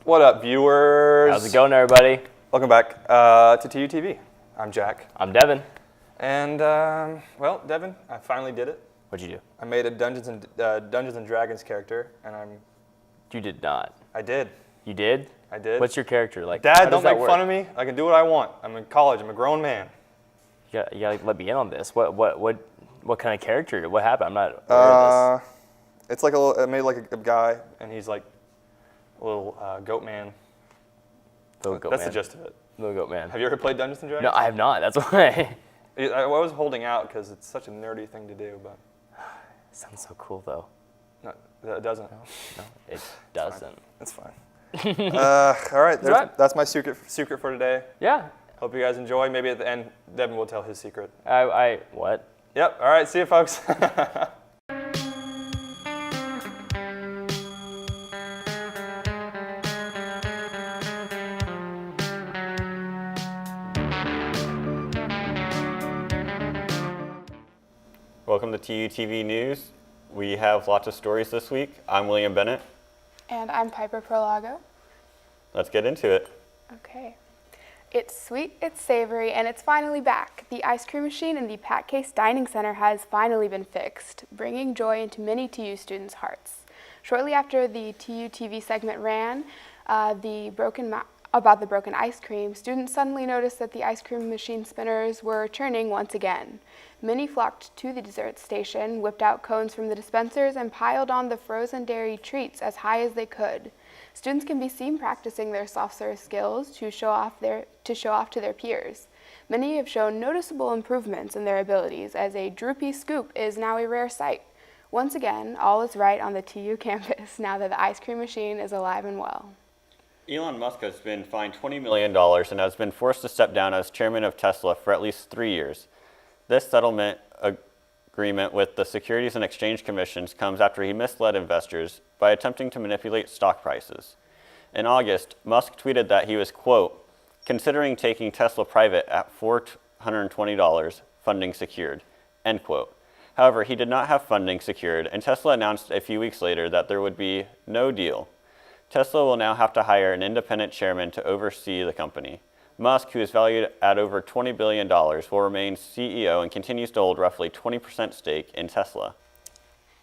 What up, viewers? How's it going, everybody? Welcome back to TUTV. I'm Jack. I'm Devin. And, well, Devin, I finally did it. What'd you do? I made a Dungeons and Dragons character, and You did not. I did. You did? I did. What's your character like? Dad, don't make fun of me. I can do what I want. I'm in college. I'm a grown man. You gotta let me in on this. What kind of character? What happened? I'm not aware of this. It's like I made like a guy, and he's like a little goat man. Little goat That's man. the gist of it. Little goat man. Have you ever played Dungeons and Dragons? No, I have not. That's why. I was holding out because it's such a nerdy thing to do, but. It sounds so cool, though. No, it doesn't. No, it doesn't. It's fine. All right, that's my secret for today. Yeah. Hope you guys enjoy. Maybe at the end, Devin will tell his secret. What? Yep. All right. See you, folks. Welcome to TUTV News. We have lots of stories this week. I'm William Bennett. And I'm Piper Prolago. Let's get into it. Okay. It's sweet, it's savory, and it's finally back. The ice cream machine in the Pat Case Dining Center has finally been fixed, bringing joy into many TU students' hearts. Shortly after the TUTV segment ran about the broken ice cream, students suddenly noticed that the ice cream machine spinners were churning once again. Many flocked to the dessert station, whipped out cones from the dispensers, and piled on the frozen dairy treats as high as they could. Students can be seen practicing their soft serve skills to show off to their peers. Many have shown noticeable improvements in their abilities, as a droopy scoop is now a rare sight. Once again, all is right on the TU campus now that the ice cream machine is alive and well. Elon Musk has been fined $20 million and has been forced to step down as chairman of Tesla for at least 3 years. This settlement agreement with the Securities and Exchange Commission comes after he misled investors by attempting to manipulate stock prices. In August, Musk tweeted that he was, quote, considering taking Tesla private at $420, funding secured, end quote. However, he did not have funding secured, and Tesla announced a few weeks later that there would be no deal. Tesla will now have to hire an independent chairman to oversee the company. Musk, who is valued at over $20 billion, will remain CEO and continues to hold roughly 20% stake in Tesla.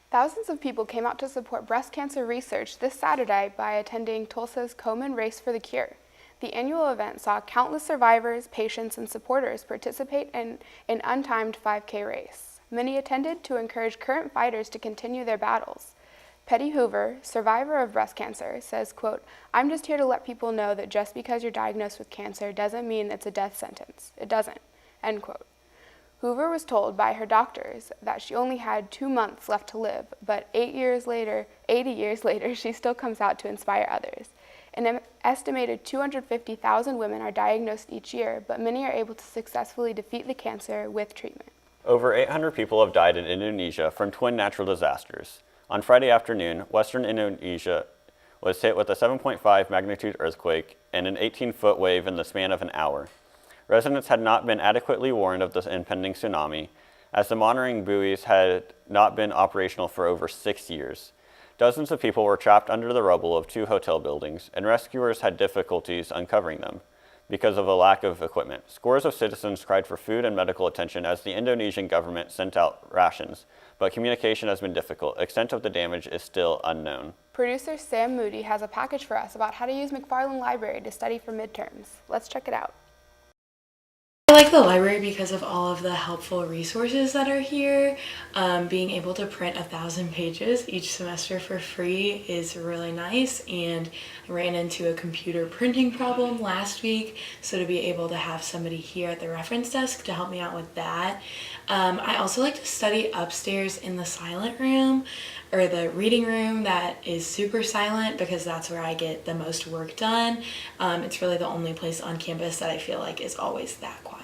Thousands of people came out to support breast cancer research this Saturday by attending Tulsa's Komen Race for the Cure. The annual event saw countless survivors, patients, and supporters participate in an untimed 5K race. Many attended to encourage current fighters to continue their battles. Petty Hoover, survivor of breast cancer, says, quote, I'm just here to let people know that just because you're diagnosed with cancer doesn't mean it's a death sentence. It doesn't, end quote. Hoover was told by her doctors that she only had 2 months left to live, but 80 years later, she still comes out to inspire others. An estimated 250,000 women are diagnosed each year, but many are able to successfully defeat the cancer with treatment. Over 800 people have died in Indonesia from twin natural disasters. On Friday afternoon, western Indonesia was hit with a 7.5 magnitude earthquake and an 18-foot wave in the span of an hour. Residents had not been adequately warned of the impending tsunami, as the monitoring buoys had not been operational for over 6 years. Dozens of people were trapped under the rubble of 2 hotel buildings, and rescuers had difficulties uncovering them because of a lack of equipment. Scores of citizens cried for food and medical attention as the Indonesian government sent out rations, but communication has been difficult. Extent of the damage is still unknown. Producer Sam Moody has a package for us about how to use McFarlin Library to study for midterms. Let's check it out. I like the library because of all of the helpful resources that are here. Being able to print 1,000 pages each semester for free is really nice, and I ran into a computer printing problem last week, so to be able to have somebody here at the reference desk to help me out with that. I also like to study upstairs in the silent room, or the reading room that is super silent, because that's where I get the most work done. It's really the only place on campus that I feel like is always that quiet.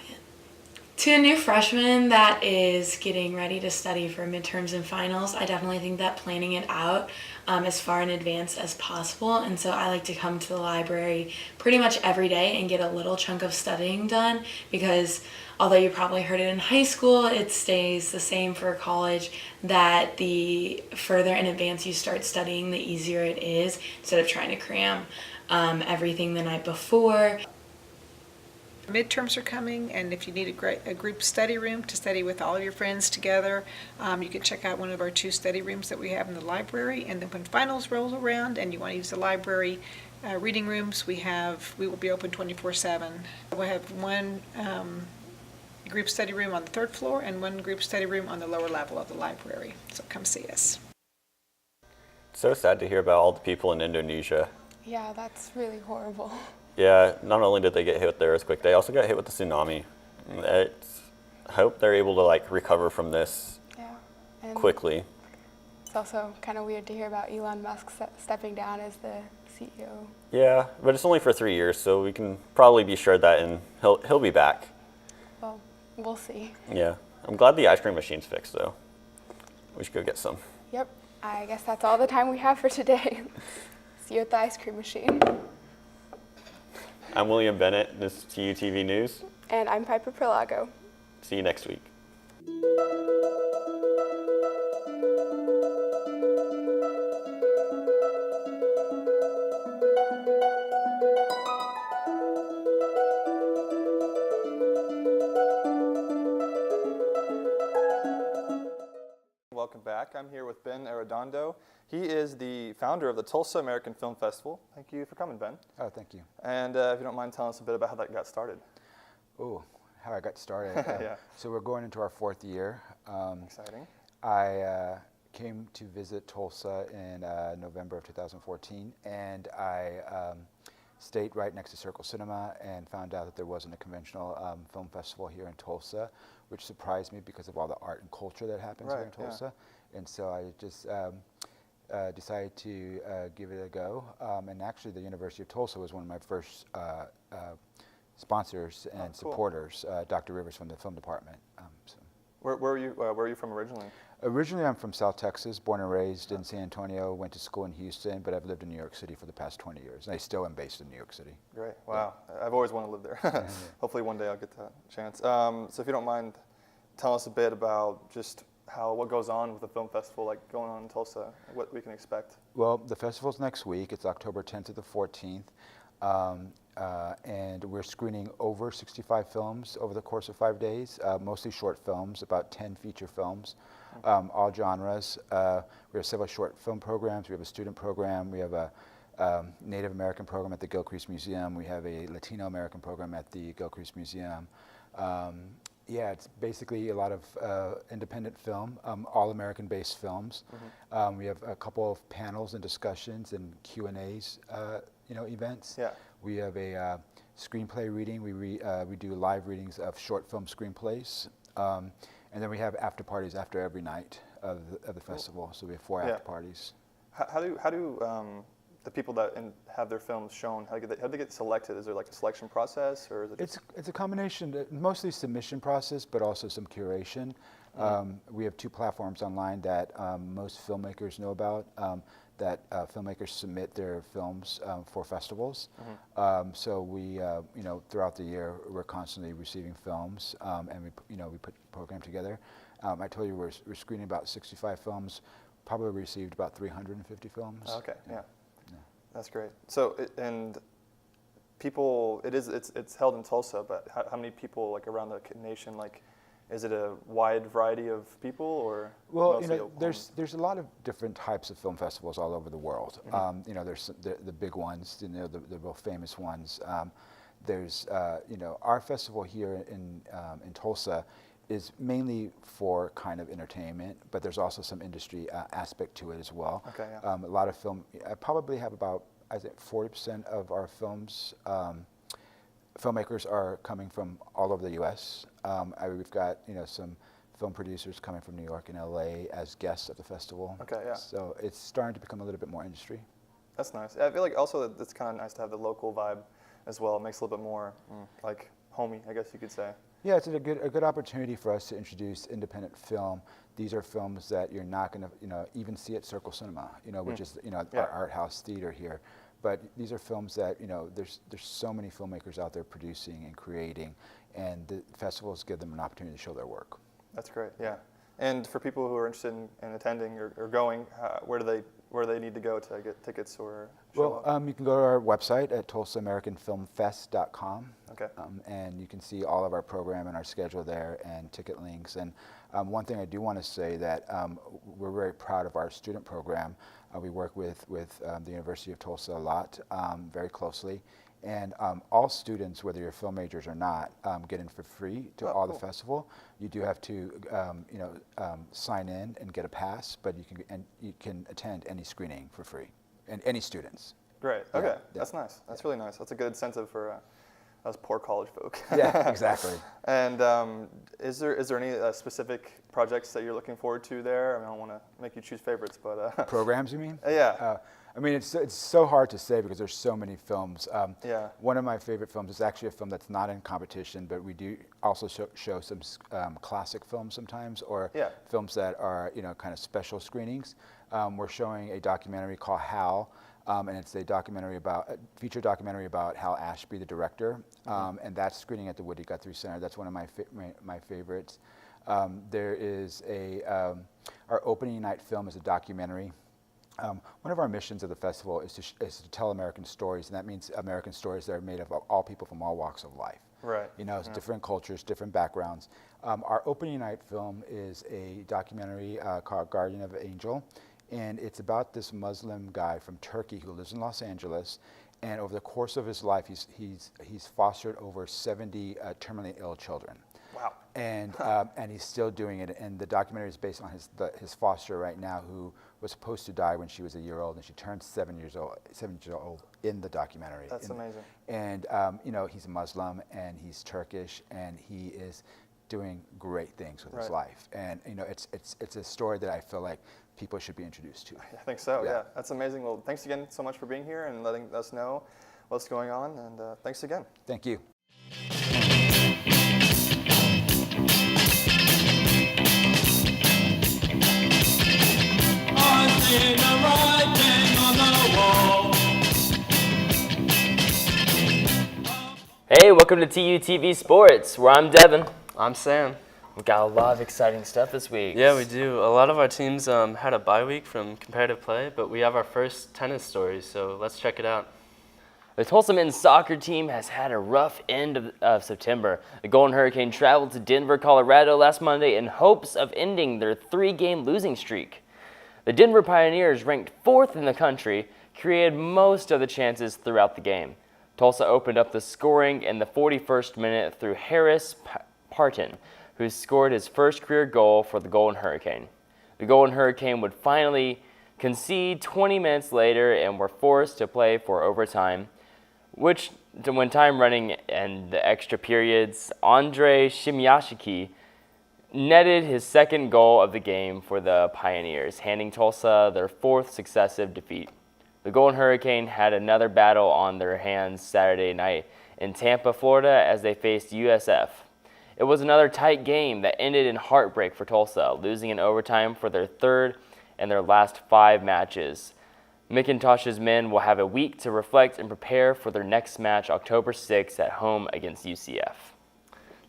To a new freshman that is getting ready to study for midterms and finals, I definitely think that planning it out as far in advance as possible. And so I like to come to the library pretty much every day and get a little chunk of studying done, because although you probably heard it in high school, it stays the same for college, that the further in advance you start studying, the easier it is, instead of trying to cram everything the night before. Midterms are coming, and if you need a group study room to study with all of your friends together, you can check out one of our 2 study rooms that we have in the library. And then when finals roll around and you want to use the library reading rooms, we will be open 24/7. We'll have one group study room on the 3rd floor and one group study room on the lower level of the library. So come see us. So sad to hear about all the people in Indonesia. Yeah, that's really horrible. Yeah, not only did they get hit with the earthquake, they also got hit with the tsunami. I hope they're able to like recover from this And quickly. It's also kind of weird to hear about Elon Musk stepping down as the CEO. Yeah, but it's only for 3 years, so we can probably be sure that and he'll be back. Well, we'll see. Yeah, I'm glad the ice cream machine's fixed though. We should go get some. Yep, I guess that's all the time we have for today. See you at the ice cream machine. I'm William Bennett. This is TUTV News. And I'm Piper Perlago. See you next week. Welcome back. I'm here with Ben Arrendando. He is the founder of the Tulsa American Film Festival. Thank you for coming, Ben. Oh, thank you. And if you don't mind telling us a bit about how that got started. Oh, how I got started. Yeah. So we're going into our 4th year. Exciting. I came to visit Tulsa in November of 2014, and I stayed right next to Circle Cinema and found out that there wasn't a conventional film festival here in Tulsa, which surprised me because of all the art and culture that happens here in Tulsa. And so I just decided to give it a go. And actually the University of Tulsa was one of my first sponsors and supporters, Dr. Rivers from the film department. Where are you from originally? Originally, I'm from South Texas, born and raised in San Antonio, went to school in Houston, but I've lived in New York City for the past 20 years, and I still am based in New York City. Great. Wow. Yeah. I've always wanted to live there. Hopefully one day I'll get that chance. So if you don't mind, tell us a bit about just what goes on with the film festival, like going on in Tulsa, what we can expect. Well, the festival's next week. It's October 10th to the 14th. And we're screening over 65 films over the course of 5 days, mostly short films, about 10 feature films, all genres. We have several short film programs. We have a student program. We have a Native American program at the Gilcrease Museum. We have a Latino American program at the Gilcrease Museum. Yeah, it's basically a lot of independent film, all American-based films. We have a couple of panels and discussions and Q&As, events. Yeah. We have a screenplay reading. We do live readings of short film screenplays, and then we have after parties after every night of the festival. So we have 4 after parties. How do the people that have their films shown, how do they get selected? Is there like a selection process, or is it? It's a combination, mostly submission process, but also some curation. We have 2 platforms online that most filmmakers know about. That filmmakers submit their films for festivals. So we, throughout the year, we're constantly receiving films, and we put the program together. I told you we're screening about 65 films. Probably received about 350 films. Okay, yeah. That's great. So, people, it's held in Tulsa, but how many people like around the nation? Like, is it a wide variety of people, or? Well, there's a lot of different types of film festivals all over the world. There's the big ones, the real famous ones. There's our festival here in Tulsa is mainly for kind of entertainment, but there's also some industry aspect to it as well. Okay, yeah. A lot of film. I probably have about, I think, 40% of our films. Filmmakers are coming from all over the U.S. We've got some film producers coming from New York and L.A. as guests at the festival. Okay, yeah. So it's starting to become a little bit more industry. That's nice. I feel like also that it's kind of nice to have the local vibe as well. It makes it a little bit more like homey, I guess you could say. Yeah, it's a good opportunity for us to introduce independent film. These are films that you're not going to even see at Circle Cinema, which is our art house theater here. But these are films that there's so many filmmakers out there producing and creating, and the festivals give them an opportunity to show their work. That's great. Yeah. And for people who are interested in attending or going, where do they need to go to get tickets or show up? You can go to our website at tulsaamericanfilmfest.com. Okay. And you can see all of our program and our schedule there and ticket links. And one thing I do want to say that we're very proud of our student program. We work with the University of Tulsa a lot, very closely. And all students, whether you're film majors or not, get in for free to all the festival. You do have to, sign in and get a pass, but you can attend any screening for free, and any students. Great. Okay, that's nice. That's really nice. That's a good incentive for us poor college folk. Yeah, exactly. And is there any specific projects that you're looking forward to there? I mean, I don't want to make you choose favorites, but programs, you mean? Yeah. I mean, it's so hard to say because there's so many films. Yeah. One of my favorite films is actually a film that's not in competition, but we do also show some classic films sometimes, or films that are kind of special screenings. We're showing a documentary called Hal, and it's a feature documentary about Hal Ashby, the director, and that's screening at the Woody Guthrie Center. That's one of my favorites. There is our opening night film is a documentary. One of our missions of the festival is to tell American stories, and that means American stories that are made of all people from all walks of life. Right. It's different cultures, different backgrounds. Our opening night film is a documentary called Guardian of Angel, and it's about this Muslim guy from Turkey who lives in Los Angeles, and over the course of his life, he's fostered over 70 terminally ill children. Wow. And he's still doing it. And the documentary is based on his foster right now, who was supposed to die when she was a year old, and she turned 7 years old in the documentary. That's amazing. And he's a Muslim and he's Turkish, and he is doing great things with his life. And it's a story that I feel like people should be introduced to. I think so. Yeah. That's amazing. Well, thanks again so much for being here and letting us know what's going on. And thanks again. Thank you. Hey, welcome to TUTV Sports, where I'm Devin. I'm Sam. We've got a lot of exciting stuff this week. Yeah, we do. A lot of our teams had a bye week from competitive play, but we have our first tennis stories, so let's check it out. The Tulsa men's soccer team has had a rough end of September. The Golden Hurricane traveled to Denver, Colorado last Monday in hopes of ending their 3-game losing streak. The Denver Pioneers, ranked 4th in the country, created most of the chances throughout the game. Tulsa opened up the scoring in the 41st minute through Harris Parton, who scored his first career goal for the Golden Hurricane. The Golden Hurricane would finally concede 20 minutes later and were forced to play for overtime, which, when time running and the extra periods, Andrei Shimyashiki netted his second goal of the game for the Pioneers, handing Tulsa their 4th successive defeat. The Golden Hurricane had another battle on their hands Saturday night in Tampa, Florida, as they faced USF. It was another tight game that ended in heartbreak for Tulsa, losing in overtime for their 3rd and their last 5 matches. McIntosh's men will have a week to reflect and prepare for their next match October 6th at home against UCF.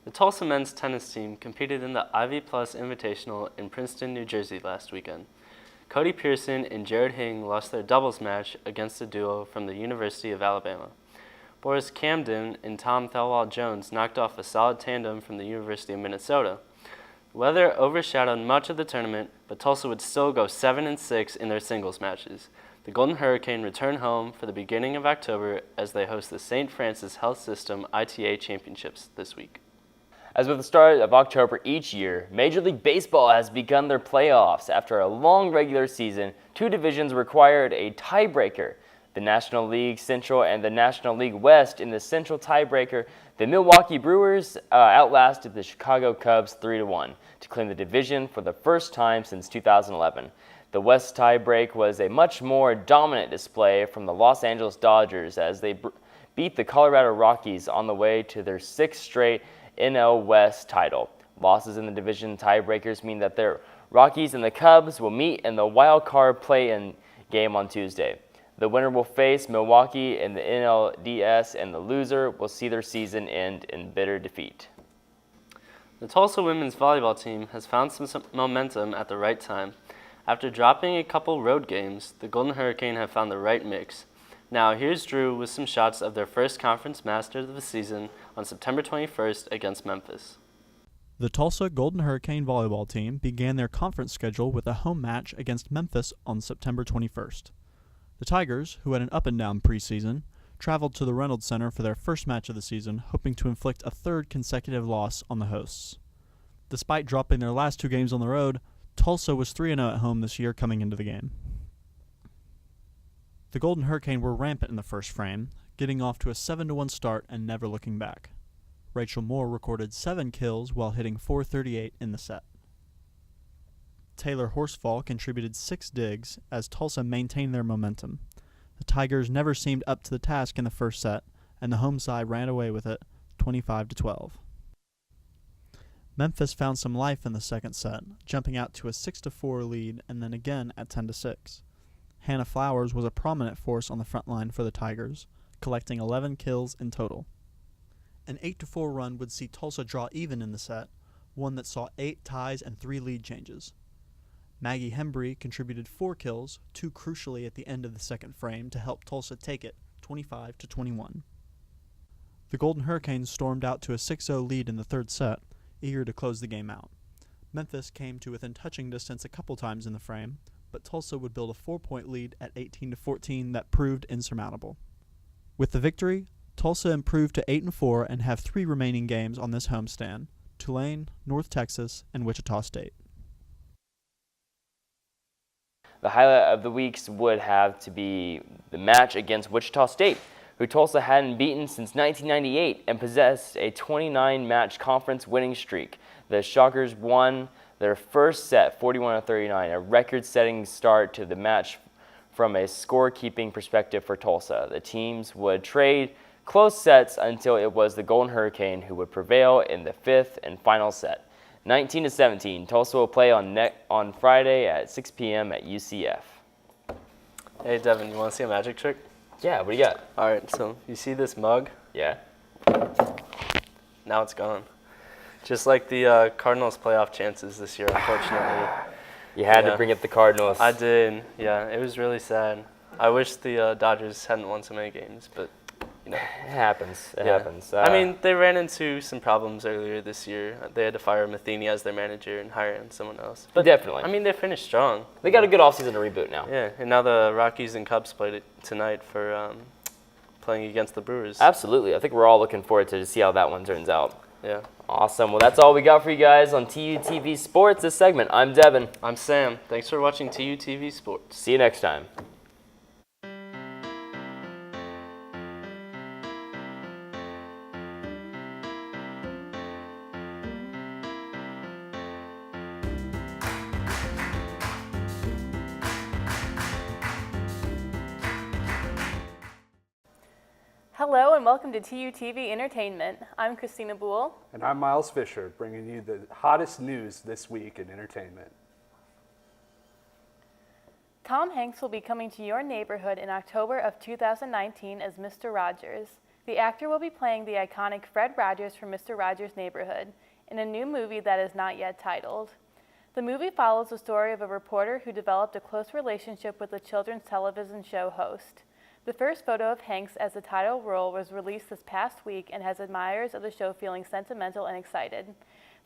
The Tulsa men's tennis team competed in the Ivy Plus Invitational in Princeton, New Jersey last weekend. Cody Pearson and Jared Hing lost their doubles match against a duo from the University of Alabama. Boris Camden and Tom Thelwall-Jones knocked off a solid tandem from the University of Minnesota. The weather overshadowed much of the tournament, but Tulsa would still go 7-6 in their singles matches. The Golden Hurricane return home for the beginning of October as they host the St. Francis Health System ITA Championships this week. As with the start of October each year, Major League Baseball has begun their playoffs. After a long regular season, 2 divisions required a tiebreaker. The National League Central and the National League West. In the Central tiebreaker, the Milwaukee Brewers outlasted the Chicago Cubs 3-1 to claim the division for the first time since 2011. The West tiebreak was a much more dominant display from the Los Angeles Dodgers as they beat the Colorado Rockies on the way to their 6th straight NL West title. Losses in the division tiebreakers mean that the Rockies and the Cubs will meet in the wild card play-in game on Tuesday. The winner will face Milwaukee in the NLDS, and the loser will see their season end in bitter defeat. The Tulsa women's volleyball team has found some momentum at the right time. After dropping a couple road games, the Golden Hurricane have found the right mix. Now here's Drew with some shots of their first conference Masters of the season on September 21st against Memphis. The Tulsa Golden Hurricane volleyball team began their conference schedule with a home match against Memphis on September 21st. The Tigers, who had an up-and-down preseason, traveled to the Reynolds Center for their first match of the season, hoping to inflict a third consecutive loss on the hosts. Despite dropping their last 2 games on the road, Tulsa was 3-0 at home this year coming into the game. The Golden Hurricane were rampant in the first frame, getting off to a 7-1 start and never looking back. Rachel Moore recorded 7 kills while hitting .438 in the set. Taylor Horsfall contributed 6 digs as Tulsa maintained their momentum. The Tigers never seemed up to the task in the first set, and the home side ran away with it, 25-12. Memphis found some life in the second set, jumping out to a 6-4 lead and then again at 10-6. Hannah Flowers was a prominent force on the front line for the Tigers, collecting 11 kills in total. An 8-4 run would see Tulsa draw even in the set, one that saw 8 ties and 3 lead changes. Maggie Hembry contributed 4 kills, 2 crucially at the end of the second frame to help Tulsa take it, 25-21. The Golden Hurricanes stormed out to a 6-0 lead in the third set, eager to close the game out. Memphis came to within touching distance a couple times in the frame, but Tulsa would build a 4-point lead at 18-14 that proved insurmountable. With the victory, Tulsa improved to 8-4 and have 3 remaining games on this homestand: Tulane, North Texas, and Wichita State. The highlight of the weeks would have to be the match against Wichita State, who Tulsa hadn't beaten since 1998 and possessed a 29-match conference winning streak. The Shockers won their first set 41-39, a record-setting start to the match from a scorekeeping perspective for Tulsa. The teams would trade close sets until it was the Golden Hurricane who would prevail in the 5th and final set. 19-17, Tulsa will play on Friday at 6 p.m. at UCF. Hey Devin, you want to see a magic trick? Yeah, what do you got? All right, so you see this mug? Yeah. Now it's gone. Just like the Cardinals' playoff chances this year, unfortunately. You had to bring up the Cardinals. I did, yeah. It was really sad. I wish the Dodgers hadn't won so many games, but you know. It happens. It happens. I mean, they ran into some problems earlier this year. They had to fire Matheny as their manager and hire in someone else. But definitely. I mean, they finished strong. They got a good offseason to reboot now. Yeah, and now the Rockies and Cubs played it tonight for playing against the Brewers. Absolutely. I think we're all looking forward to see how that one turns out. Yeah. Awesome. Well, that's all we got for you guys on TUTV Sports this segment. I'm Devin. I'm Sam. Thanks for watching TUTV Sports. See you next time. Hello and welcome to TUTV Entertainment. I'm Christina Buell. And I'm Miles Fisher, bringing you the hottest news this week in entertainment. Tom Hanks will be coming to your neighborhood in October of 2019 as Mr. Rogers. The actor will be playing the iconic Fred Rogers from Mr. Rogers' Neighborhood in a new movie that is not yet titled. The movie follows the story of a reporter who developed a close relationship with a children's television show host. The first photo of Hanks as the title role was released this past week and has admirers of the show feeling sentimental and excited.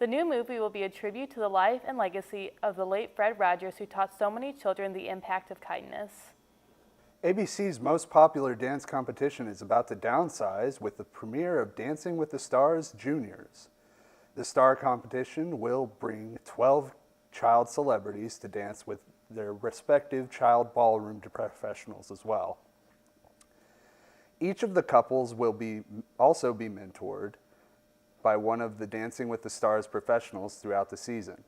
The new movie will be a tribute to the life and legacy of the late Fred Rogers, who taught so many children the impact of kindness. ABC's most popular dance competition is about to downsize with the premiere of Dancing with the Stars Juniors. The star competition will bring 12 child celebrities to dance with their respective child ballroom professionals as well. Each of the couples will also be mentored by one of the Dancing with the Stars professionals throughout the season.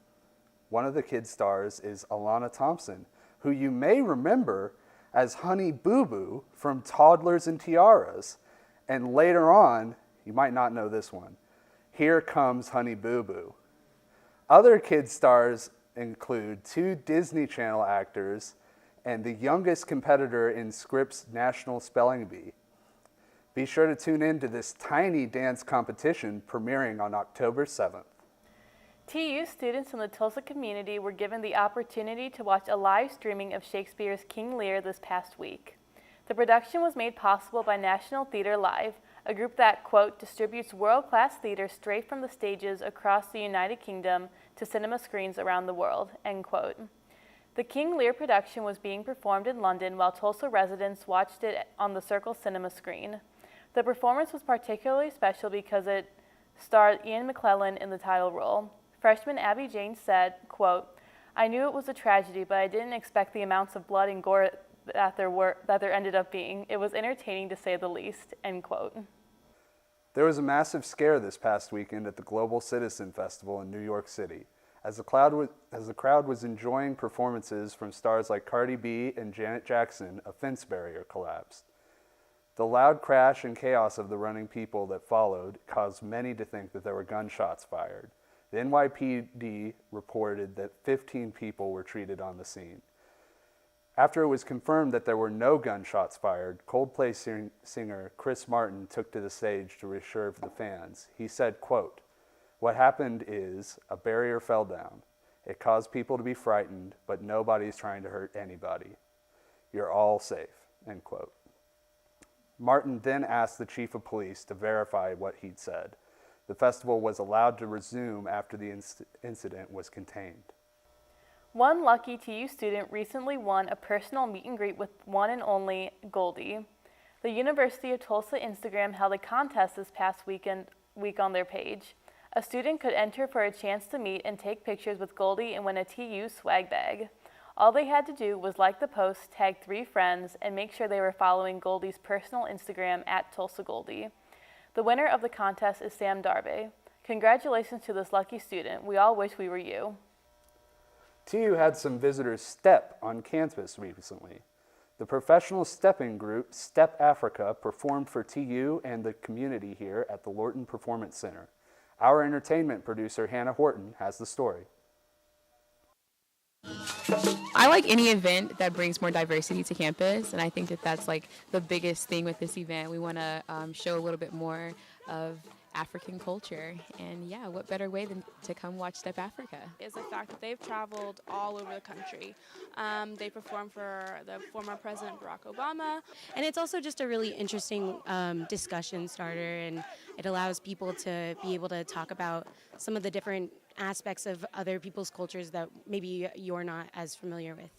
One of the kid stars is Alana Thompson, who you may remember as Honey Boo Boo from Toddlers and Tiaras. And later on, you might not know this one, Here Comes Honey Boo Boo. Other kid stars include 2 Disney Channel actors and the youngest competitor in Scripps National Spelling Bee. Be sure to tune in to this tiny dance competition premiering on October 7th. TU students from the Tulsa community were given the opportunity to watch a live streaming of Shakespeare's King Lear this past week. The production was made possible by National Theater Live, a group that, quote, distributes world-class theater straight from the stages across the United Kingdom to cinema screens around the world, end quote. The King Lear production was being performed in London while Tulsa residents watched it on the Circle Cinema screen. The performance was particularly special because it starred Ian McFarlin in the title role. Freshman Abby Jane said, quote, I knew it was a tragedy, but I didn't expect the amounts of blood and gore that there ended up being. It was entertaining to say the least, end quote. There was a massive scare this past weekend at the Global Citizen Festival in New York City, as the crowd was enjoying performances from stars like Cardi B and Janet Jackson. A fence barrier collapsed. The loud crash and chaos of the running people that followed caused many to think that there were gunshots fired. The NYPD reported that 15 people were treated on the scene. After it was confirmed that there were no gunshots fired, Coldplay singer Chris Martin took to the stage to reassure the fans. He said, quote, what happened is a barrier fell down. It caused people to be frightened, but nobody's trying to hurt anybody. You're all safe, end quote. Martin then asked the chief of police to verify what he'd said. The festival was allowed to resume after the incident was contained. One lucky TU student recently won a personal meet and greet with one and only Goldie. The University of Tulsa Instagram held a contest this past week on their page. A student could enter for a chance to meet and take pictures with Goldie and win a TU swag bag. All they had to do was like the post, tag 3 friends, and make sure they were following Goldie's personal Instagram at Tulsa Goldie. The winner of the contest is Sam Darby. Congratulations to this lucky student. We all wish we were you. TU had some visitors step on campus recently. The professional stepping group, Step Afrika, performed for TU and the community here at the Lorton Performance Center. Our entertainment producer, Hannah Horton, has the story. I like any event that brings more diversity to campus, and I think that that's like the biggest thing with this event. We want to show a little bit more of African culture, and yeah, what better way than to come watch Step Afrika? Is the fact that they've traveled all over the country. They performed for the former President Barack Obama. And it's also just a really interesting discussion starter, and it allows people to be able to talk about some of the different aspects of other people's cultures that maybe you're not as familiar with.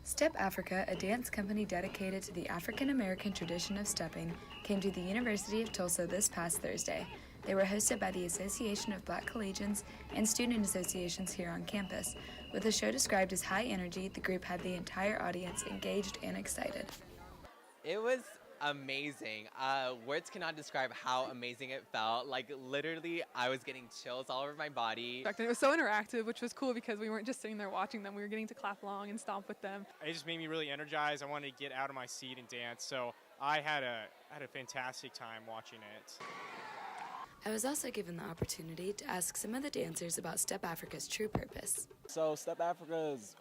Step Afrika, a dance company dedicated to the African American tradition of stepping, came to the University of Tulsa this past Thursday. They were hosted by the Association of Black Collegians and student associations here on campus. With the show described as high energy, the group had the entire audience engaged and excited. It was amazing. Words cannot describe how amazing it felt. Like literally, I was getting chills all over my body. It was so interactive, which was cool because we weren't just sitting there watching them. We were getting to clap along and stomp with them. It just made me really energized. I wanted to get out of my seat and dance. So I had a fantastic time watching it. I was also given the opportunity to ask some of the dancers about Step Afrika's true purpose. So Step Afrika's,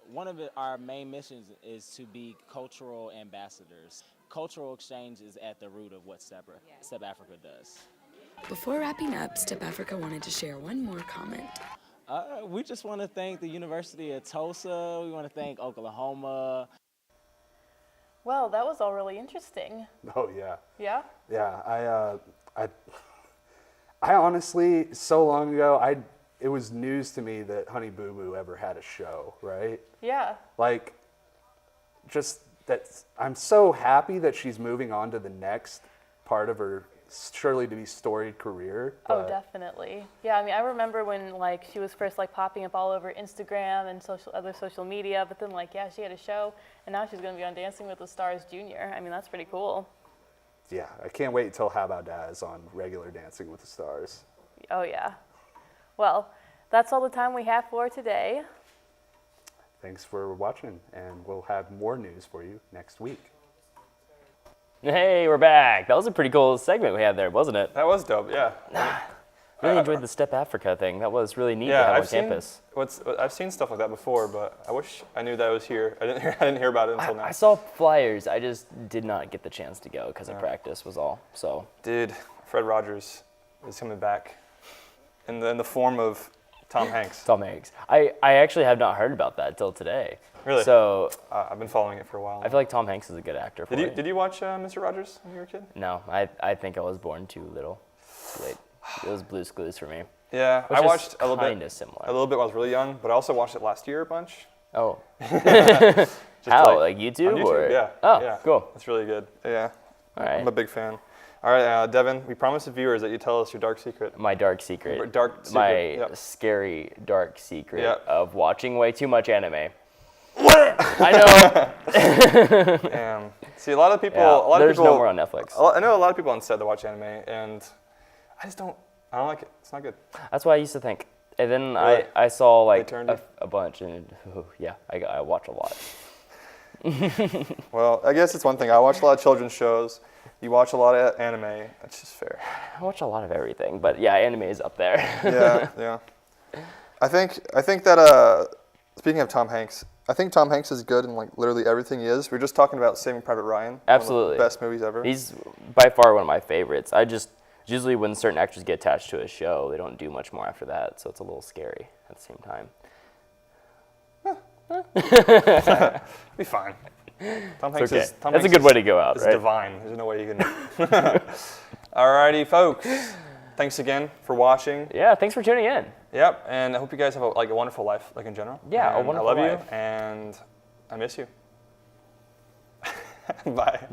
our main missions is to be cultural ambassadors. Cultural exchange is at the root of what Step Afrika does. Before wrapping up, Step Afrika wanted to share one more comment. We just want to thank the University of Tulsa. We want to thank Oklahoma. Well, that was all really interesting. Oh, yeah. Yeah? Yeah, I honestly, so long ago, it was news to me that Honey Boo Boo ever had a show, right? Yeah. Like, just that I'm so happy that she's moving on to the next part of her surely to be storied career. Oh, definitely. Yeah, I mean, I remember when she was first popping up all over Instagram and other social media, but then she had a show, and now she's going to be on Dancing with the Stars Junior. I mean, that's pretty cool. Yeah, I can't wait until How About Daz on regular Dancing with the Stars. Oh, yeah. Well, that's all the time we have for today. Thanks for watching, and we'll have more news for you next week. Hey, we're back. That was a pretty cool segment we had there, wasn't it? That was dope, yeah. Really enjoyed the Step Afrika thing. That was really neat to have on campus. I've seen stuff like that before, but I wish I knew that it was here. I didn't hear about it until now. I saw flyers. I just did not get the chance to go because of practice was all. So, dude, Fred Rogers is coming back in the form of Tom Hanks. Tom Hanks. I actually have not heard about that till today. Really? So I've been following it for a while. I feel like Tom Hanks is a good actor. Did you watch Mr. Rogers when you were a kid? No, I think I was born too little, too late. It was Blue's Clues for me. Yeah, I watched a little bit. Kind of similar. A little bit when I was really young, but I also watched it last year a bunch. Oh. How? Like YouTube? On YouTube, or? yeah. Oh, yeah. Cool. It's really good. Yeah. All right. I'm a big fan. All right, Devin, we promised the viewers that you tell us your dark secret. My dark secret. My scary dark secret Yep. of watching way too much anime. I know. Damn. See, a lot of people. Yeah, a lot there's of people, no more on Netflix. I know a lot of people on set that watch anime, and I just don't. I don't like it. It's not good. That's what I used to think. And then Really? I saw like turned you? a bunch, and yeah, I watch a lot. Well, I guess it's one thing. I watch a lot of children's shows. You watch a lot of anime. That's just fair. I watch a lot of everything, but yeah, anime is up there. Yeah. I think that speaking of Tom Hanks, I think Tom Hanks is good in like literally everything he is. We were just talking about Saving Private Ryan. Absolutely. One of the best movies ever. He's by far one of my favorites. Usually when certain actors get attached to a show, they don't do much more after that, so it's a little scary at the same time. Be fine. Tom Hanks okay. is. Tom That's Hanks a good way to go out, It's right? divine. There's no way you can. Alrighty, folks. Thanks again for watching. Yeah, thanks for tuning in. Yep, and I hope you guys have a wonderful life, like in general. Yeah, and a wonderful I love life. you, and I miss you. Bye.